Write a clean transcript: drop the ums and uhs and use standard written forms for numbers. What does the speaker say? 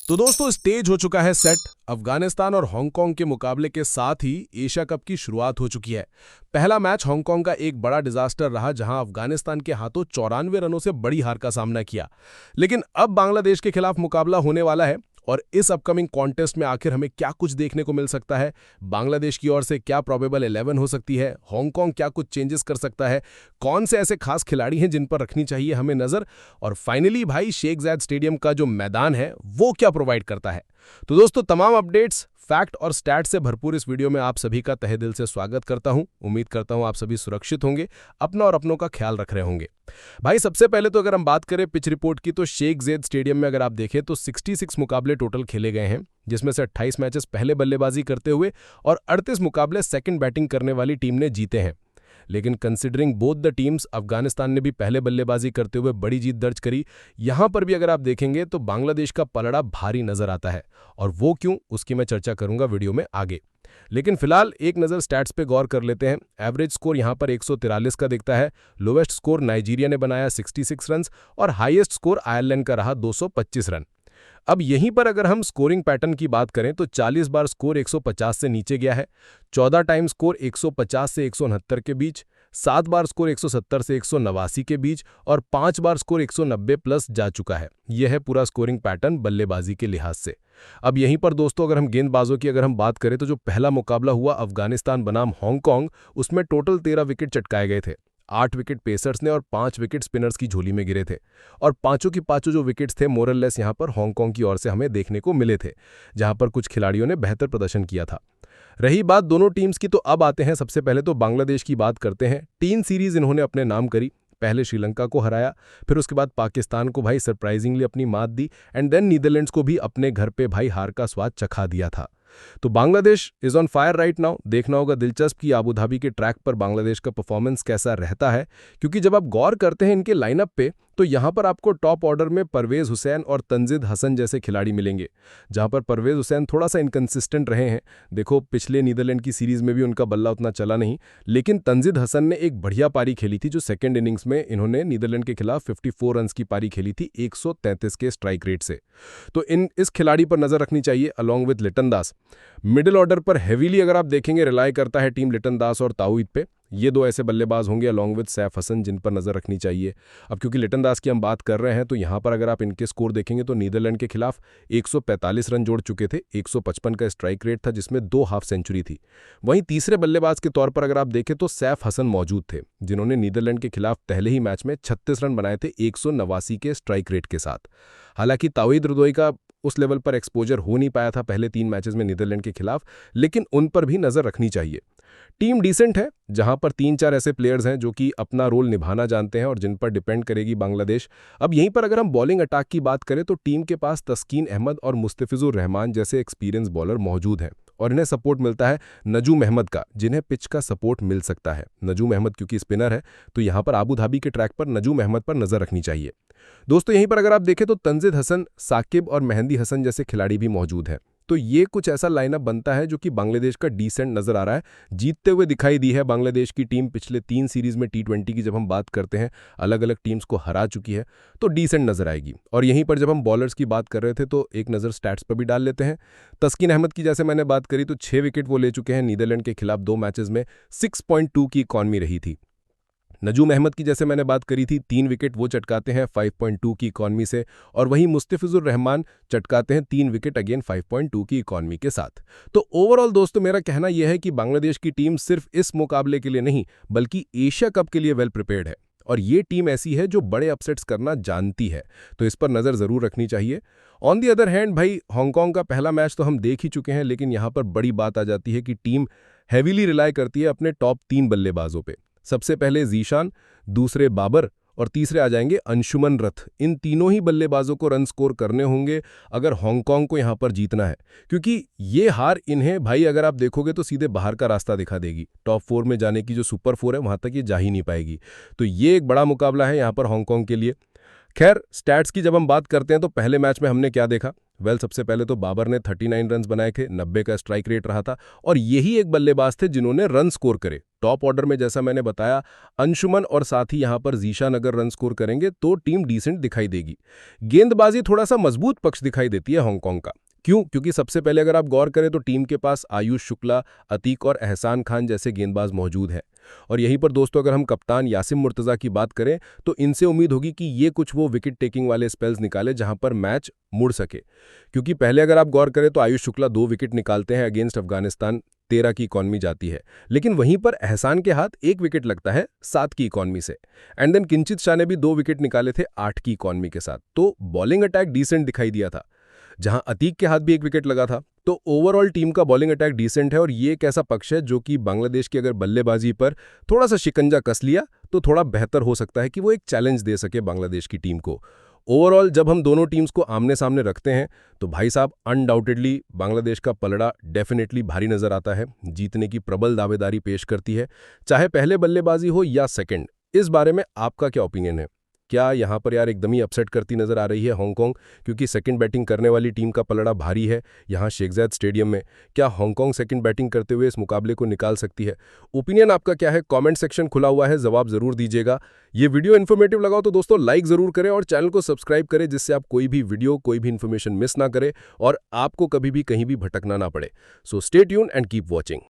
तो दोस्तों स्टेज हो चुका है सेट। अफगानिस्तान और हांगकांग के मुकाबले के साथ ही एशिया कप की शुरुआत हो चुकी है। पहला मैच हांगकांग का एक बड़ा डिजास्टर रहा, जहां अफगानिस्तान के हाथों 94 रनों से बड़ी हार का सामना किया। लेकिन अब बांग्लादेश के खिलाफ मुकाबला होने वाला है और इस अपकमिंग कॉन्टेस्ट में आखिर हमें क्या कुछ देखने को मिल सकता है। बांग्लादेश की ओर से क्या प्रोबेबल 11 हो सकती है, हांगकांग क्या कुछ चेंजेस कर सकता है, कौन से ऐसे खास खिलाड़ी हैं जिन पर रखनी चाहिए हमें नजर, और फाइनली भाई शेख जायद स्टेडियम का जो मैदान है वो क्या प्रोवाइड करता है। तो दोस्तों तमाम अपडेट्स, फैक्ट और स्टैट से भरपूर इस वीडियो में आप सभी का तहे दिल से स्वागत करता हूं। उम्मीद करता हूं आप सभी सुरक्षित होंगे, अपना और अपनों का ख्याल रख रहे होंगे। भाई सबसे पहले तो अगर हम बात करें पिच रिपोर्ट की, तो शेख जायद स्टेडियम में अगर आप देखें तो 66 मुकाबले टोटल खेले गए हैं, जिसमें से 28 मैचेस पहले बल्लेबाजी करते हुए और 38 मुकाबले सेकंड बैटिंग करने वाली टीम ने जीते हैं। लेकिन considering both the teams, Afghanistan ने भी पहले बल्लेबाजी करते हुए बड़ी जीत दर्ज करी। यहां पर भी अगर आप देखेंगे तो बांग्लादेश का पलड़ा भारी नजर आता है, और वो क्यों, उसकी मैं चर्चा करूंगा वीडियो में आगे। लेकिन फिलहाल एक नज़र स्टैट्स पे गौर कर लेते हैं। एवरेज स्कोर यहां पर 143 का दिखता है। लोवेस्ट स्कोर नाइजीरिया ने बनाया 66 रन और हाईएस्ट स्कोर आयरलैंड का रहा 225 रन। अब यहीं पर अगर हम स्कोरिंग पैटर्न की बात करें तो 40 बार स्कोर 150 से नीचे गया है, 14 टाइम स्कोर 150 से 169 के बीच, 7 बार स्कोर 170 से 189 के बीच और 5 बार स्कोर 190 प्लस जा चुका है। यह है पूरा स्कोरिंग पैटर्न बल्लेबाजी के लिहाज से। अब यहीं पर दोस्तों अगर हम गेंदबाजों की अगर हम बात करें तो जो पहला मुकाबला हुआ अफगानिस्तान बनाम हांगकांग, उसमें टोटल 13 विकेट चटकाए गए थे। 8 विकेट पेसर्स ने और 5 विकेट स्पिनर्स की झोली में गिरे थे, और पांचों की पांचों जो विकेट्स थे मोरलेस यहां पर हांगकांग की ओर से हमें देखने को मिले थे, जहां पर कुछ खिलाड़ियों ने बेहतर प्रदर्शन किया था। रही बात दोनों टीम्स की, तो अब आते हैं सबसे पहले तो बांग्लादेश की बात करते हैं। 3 सीरीज इन्होंने अपने नाम करी। पहले श्रीलंका को हराया, फिर उसके बाद पाकिस्तान को भाई सरप्राइजिंगली अपनी मात दी, एंड देन नीदरलैंड्स को भी अपने घर पे भाई हार का स्वाद चखा दिया था। तो Bangladesh is on fire right now. देखना होगा दिलचस्प कि आबू धाबी के ट्रैक पर बांग्लादेश का परफॉर्मेंस कैसा रहता है, क्योंकि जब आप गौर करते हैं इनके लाइनअप पे तो यहां पर आपको टॉप ऑर्डर में परवेज हुसैन और तंजिद हसन जैसे खिलाड़ी मिलेंगे, जहां पर परवेज हुसैन थोड़ा सा इनकंसिस्टेंट रहे हैं। देखो पिछले नीदरलैंड की सीरीज में भी उनका बल्ला उतना चला नहीं, लेकिन तंजिद हसन ने एक बढ़िया पारी खेली थी, जो सेकेंड इनिंग्स में इन्होंने नीदरलैंड के खिलाफ 54 रन की पारी खेली थी 133 के स्ट्राइक रेट से। तो इस खिलाड़ी पर नजर रखनी चाहिए along with Liton Das. Middle order पर हेवीली अगर आप देखेंगे रिलाई करता है टीम लिटन दास और ताऊहिद पे। ये दो ऐसे बल्लेबाज होंगे अलॉन्ग विद सैफ हसन जिन पर नजर रखनी चाहिए। अब क्योंकि लिटन दास की हम बात कर रहे हैं तो यहां पर अगर आप इनके स्कोर देखेंगे तो नीदरलैंड के खिलाफ 145 रन जोड़ चुके थे, 155 का स्ट्राइक रेट था, जिसमें 2 हाफ सेंचुरी थी। वहीं तीसरे बल्लेबाज के तौर पर अगर आप देखें तो सैफ हसन मौजूद थे, जिन्होंने नीदरलैंड के खिलाफ पहले ही मैच में 36 रन बनाए थे 189 के स्ट्राइक रेट के साथ। हालांकि तावीद रुदोई का उस लेवल पर एक्सपोजर हो नहीं पाया था पहले 3 मैचेस में नीदरलैंड के खिलाफ, लेकिन उन पर भी नजर रखनी चाहिए। टीम डिसेंट है, जहां पर 3-4 ऐसे प्लेयर्स हैं जो कि अपना रोल निभाना जानते हैं और जिन पर डिपेंड करेगी बांग्लादेश। अब यहीं पर अगर हम बॉलिंग अटैक की बात करें तो टीम के पास तस्कीन अहमद और मुस्तफिजुर रहमान जैसे एक्सपीरियंस बॉलर मौजूद हैं, और इन्हें सपोर्ट मिलता है नजूम अहमद का, जिन्हें पिच का सपोर्ट मिल सकता है। नजूम अहमद क्योंकि स्पिनर है, तो यहां पर आबू धाबी के ट्रैक पर नजूम अहमद पर नजर रखनी चाहिए। दोस्तों यहीं पर अगर आप देखें तो तंजिद हसन, साकिब और मेहंदी हसन जैसे खिलाड़ी भी मौजूद हैं। तो ये कुछ ऐसा लाइनअप बनता है जो कि बांग्लादेश का डिसेंट नजर आ रहा है। जीतते हुए दिखाई दी है बांग्लादेश की टीम। पिछले 3 सीरीज में T20 की जब हम बात करते हैं अलग अलग टीम्स को हरा चुकी है, तो डिसेंट नजर आएगी। और यहीं पर जब हम बॉलर्स की बात कर रहे थे तो एक नज़र स्टैट्स पर भी डाल लेते हैं। तस्कीन अहमद की जैसे मैंने बात करी तो 6 विकेट वो ले चुके हैं। नीदरलैंड के खिलाफ 2 मैचेस में 6.2 की इकॉनमी रही थी। नजूम अहमद की जैसे मैंने बात करी थी, 3 विकेट वो चटकाते हैं 5.2 की इकॉनमी से, और वहीं मुस्तफिजुर रहमान चटकाते हैं 3 विकेट अगेन 5.2 की इकॉनमी के साथ। तो ओवरऑल दोस्तों मेरा कहना यह है कि बांग्लादेश की टीम सिर्फ इस मुकाबले के लिए नहीं बल्कि एशिया कप के लिए वेल प्रिपेयर्ड है, और ये टीम ऐसी है जो बड़े अपसेट्स करना जानती है, तो इस पर नज़र ज़रूर रखनी चाहिए। ऑन दी अदर हैंड भाई हांगकांग का पहला मैच तो हम देख ही चुके हैं, लेकिन यहाँ पर बड़ी बात आ जाती है कि टीम हैवीली रिलाई करती है अपने टॉप 3 बल्लेबाजों पे। सबसे पहले जीशान, दूसरे बाबर और तीसरे आ जाएंगे अंशुमन रथ। इन तीनों ही बल्लेबाजों को रन स्कोर करने होंगे अगर हांगकांग को यहां पर जीतना है, क्योंकि ये हार इन्हें भाई अगर आप देखोगे तो सीधे बाहर का रास्ता दिखा देगी। टॉप 4 में जाने की जो सुपर 4 है वहां तक ये जा ही नहीं पाएगी। तो ये एक बड़ा मुकाबला है यहां पर हांगकांग के लिए। खैर स्टैट्स की जब हम बात करते हैं तो पहले मैच में हमने क्या देखा, सबसे पहले तो बाबर ने 39 रन्स बनाए थे, 90 का स्ट्राइक रेट रहा था और यही एक बल्लेबाज थे जिन्होंने रन स्कोर करे। टॉप ऑर्डर में जैसा मैंने बताया, अंशुमन और साथ ही यहां पर जीशान अगर रन स्कोर करेंगे तो टीम डिसेंट दिखाई देगी। गेंदबाजी थोड़ा सा मजबूत पक्ष दिखाई देती है हांगकांग का। क्यों? क्योंकि सबसे पहले अगर आप गौर करें तो टीम के पास आयुष शुक्ला, अतीक और एहसान खान जैसे गेंदबाज मौजूद हैं। और यहीं पर दोस्तों अगर हम कप्तान यासिम मुर्तज़ा की बात करें तो इनसे उम्मीद होगी कि ये कुछ वो विकेट टेकिंग वाले स्पेल्स निकाले जहां पर मैच मुड़ सके। क्योंकि पहले अगर आप गौर करें तो आयुष शुक्ला 2 विकेट निकालते हैं अगेंस्ट अफगानिस्तान, 13 की इकॉनमी जाती है, लेकिन वहीं पर एहसान के हाथ 1 विकेट लगता है 7 की इकॉनमी से। एंड देन किंचित शाह ने भी 2 विकेट निकाले थे 8 की इकॉनमी के साथ। तो बॉलिंग अटैक डिसेंट दिखाई दिया था, जहां अतीक के हाथ भी 1 विकेट लगा था। तो ओवरऑल टीम का बॉलिंग अटैक डिसेंट है और ये एक ऐसा पक्ष है जो कि बांग्लादेश की अगर बल्लेबाजी पर थोड़ा सा शिकंजा कस लिया तो थोड़ा बेहतर हो सकता है कि वो एक चैलेंज दे सके बांग्लादेश की टीम को। ओवरऑल जब हम दोनों टीम्स को आमने सामने रखते हैं तो भाई साहब अनडाउटेडली बांग्लादेश का पलड़ा डेफिनेटली भारी नजर आता है, जीतने की प्रबल दावेदारी पेश करती है, चाहे पहले बल्लेबाजी हो या सेकंड। इस बारे में आपका क्या ओपिनियन है? क्या यहाँ पर यार एकदम ही अपसेट करती नजर आ रही है हांगकांग, क्योंकि सेकंड बैटिंग करने वाली टीम का पलड़ा भारी है यहाँ शेख ज़ायद स्टेडियम में? क्या हांगकांग सेकंड बैटिंग करते हुए इस मुकाबले को निकाल सकती है? ओपिनियन आपका क्या है? कमेंट सेक्शन खुला हुआ है, जवाब जरूर दीजिएगा। ये वीडियो इन्फॉर्मेटिव लगा हो तो दोस्तों लाइक जरूर करें और चैनल को सब्सक्राइब करें, जिससे आप कोई भी वीडियो कोई भी इन्फॉर्मेशन मिस ना करें और आपको कभी भी कहीं भी भटकना ना पड़े। So stay tune and keep watching.